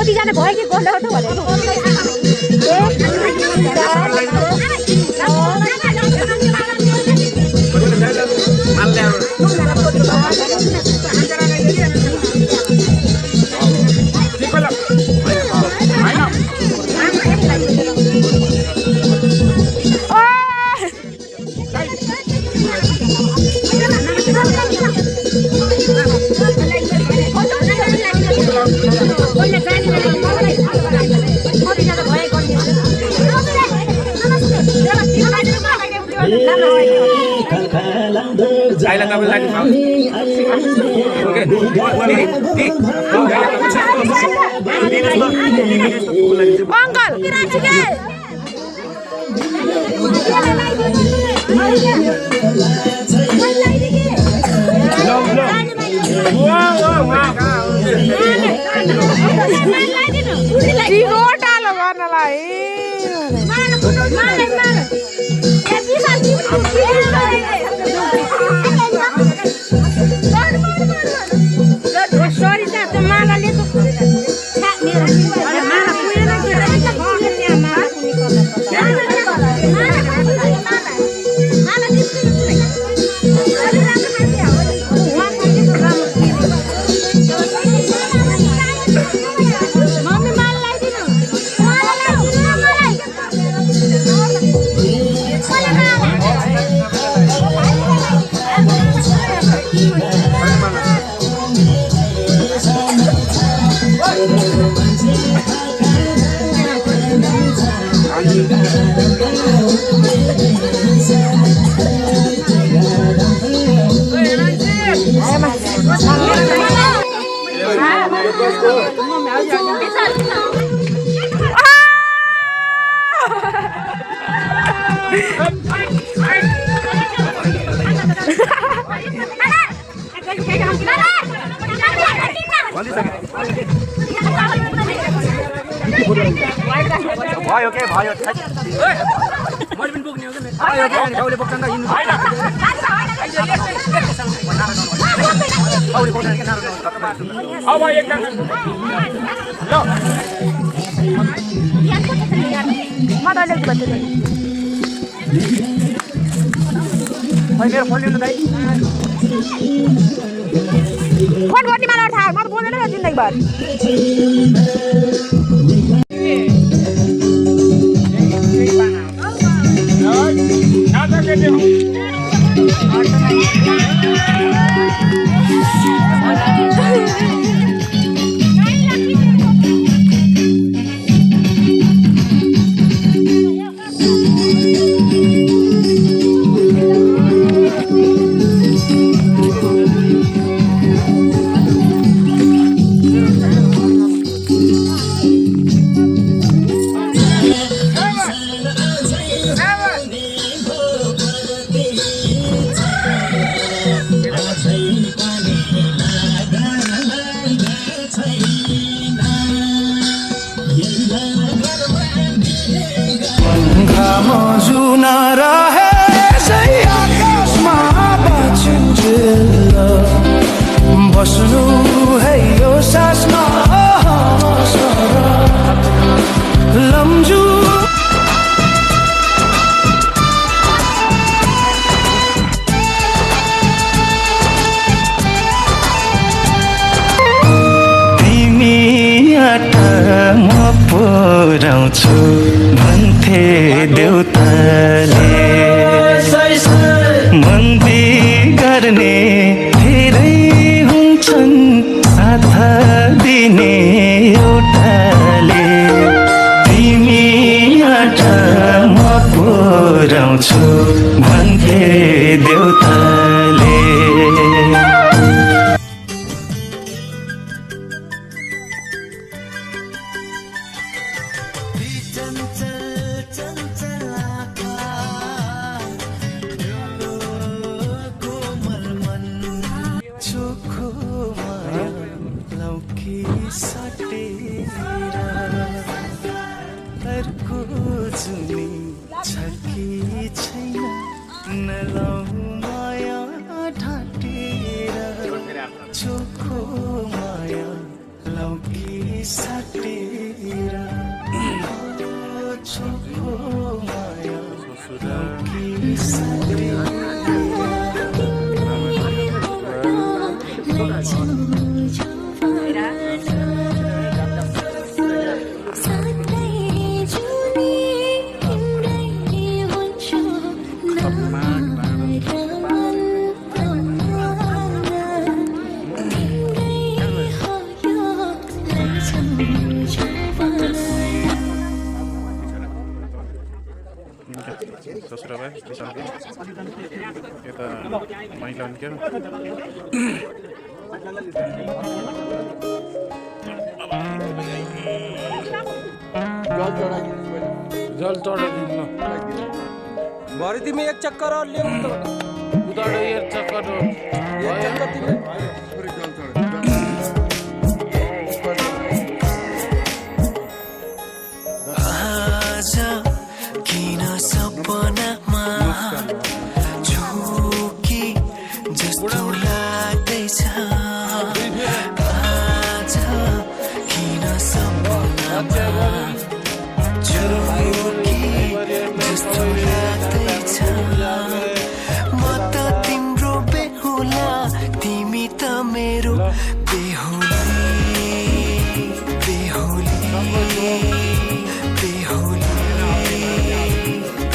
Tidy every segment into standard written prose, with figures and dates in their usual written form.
कतिजना भयो कि गोल्ड अटो भनेर भयो के भयो मैले पनि बोक्ने हो के भयो के गाउँले बोक्छन् त हिँड्नु अब एकजना ल मदाले भन्दै मेरो फोन लिनु दाइ फोन गर्ने मलाई थाहा म बोल्दैन जिन्दगी भर बस्नु है यो सासमा लम्जु तिमी आटा म पुर्याउँछु भन्थे देउताले मन बिगार्ने साथ दिने एउटाले तिमी आटा म पुर्याउँछु भन्थे देउताले चञ्चल चञ्चल छ कि छैन नलाउ माया ढाटेर चोखो माया लाउ कि साटेर चोखो माया लाउ कि साटेर ससुराबाई विशालको यता माइला के जल चढाइदिनु भरे तिमी एक चक्कर ल्याउ त उताबाट एक चक्कर आज किन सपनामा झुकी जस्तो लाग्दैछ आज किन सपनामा झुकी जस्तो लाग्दैछ म त तिम्रो बेहुला तिमी त मेरो बेहुली बेहुली बेहुली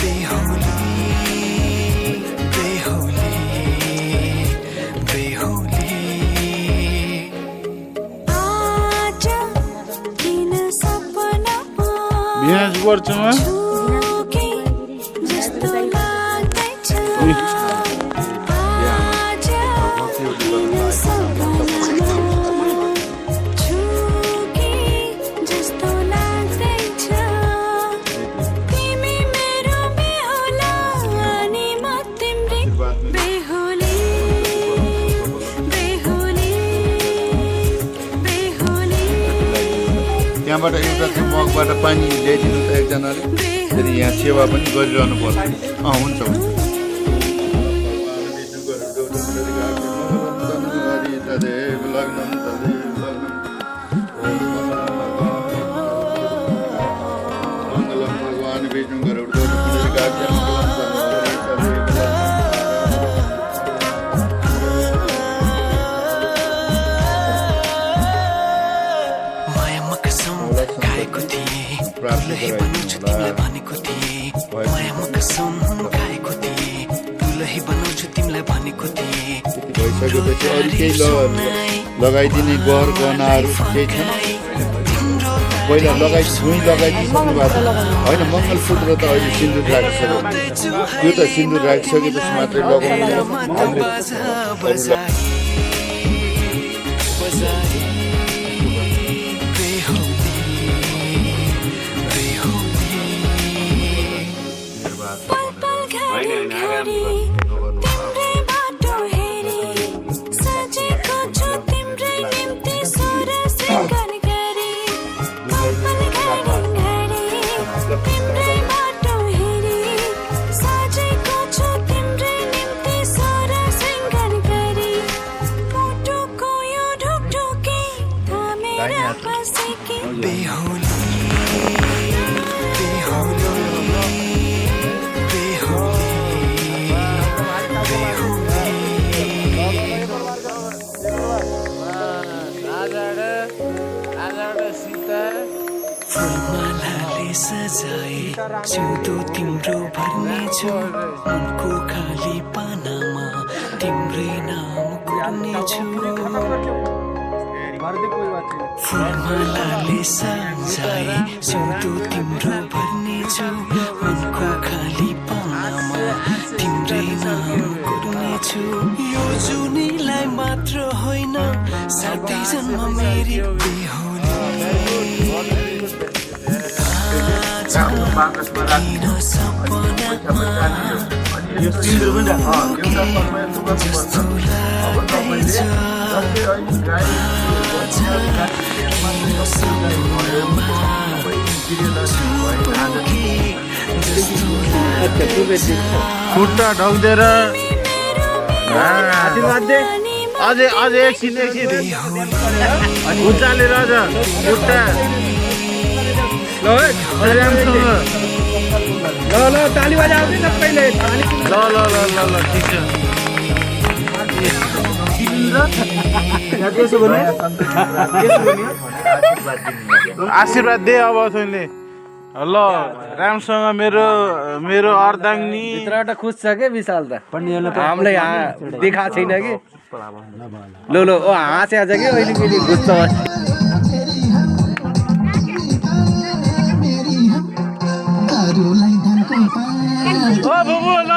बेहुली बेहुली बेहुली आज किन सपनामा बिहाज गर्छमा झुकी जस्तो लाग्दैछ आज किन सपनामा झुकी जस्तो लाग्दैछ तिमी मेरो बेहुला अनि म तिम्रै बेहुली बेहुली बेहुली त्यहाँबाट एउटा त्यो मगबाट पानी ल्याइदिनु त एकजनाले फेरि यहाँ सेवा पनि गरिरहनु पर्छ हुन्छ हुन्छ मायामा कसम खाएको थिएँ दुलही बनाउँछु तिमीलाई भनेको थिएँ मायामा कसम खाएको थिएँ दुलही बनाउँछु तिमीलाई भनेको थिएँ भइसकेपछि अरू केही लगाइदिने गहर गहनाहरू केही छैन पहिला भुइँ लगाइदिइसक्नु भएको होइन मङ्गलसूत्र त अहिले सिन्दुर राखिसक्यो त्यो त सिन्दुर राखिसकेपछि मात्रै लगाउनु तिम्रै बाटो हेरी सजेको छु तिम्रै निम्ति सुर सिंगार गरी तिम्रै बाटो हेरी सजेको छु तिम्रै निम्ति सुर सिंगार गरी मुटुको यो ढुकढुकी थामेर बसेकी बेहुली बेहुली फुलमालाले सजाए सिउँदो तिम्रो भर्नेछु उनको खाली पानामा तिम्रै नाम कोर्नेछु फुलमालाले सजाए सिउँदो तिम्रो भर्नेछु उनको खाली पानामा तिम्रै नाम कोर्नेछु यो जुनीलाई मात्र होइन साथै जन्म मेरी बेहुली किन सपनामा जस्तो लाग्दैछ सपनामा जस्तो खुट्टा ढोक्दिएर अझै अझै एकछिन उचालेर अझ खुट्टा ल ताली बजाउने सबैले ल ल ल ल ल ठिक छ आशीर्वाद दे अब तैँले ल राम्रोसँग मेरो मेरो अर्धाङ्गी भित्रबाट खुस छ के विशाल त हामीलाई देखाएको छैन कि ल ल ओ हाँस्या छ कि अहिले फेरि घुस्छ ओ बुबु ल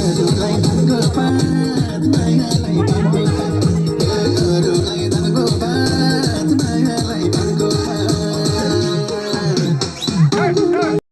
Aduh, lain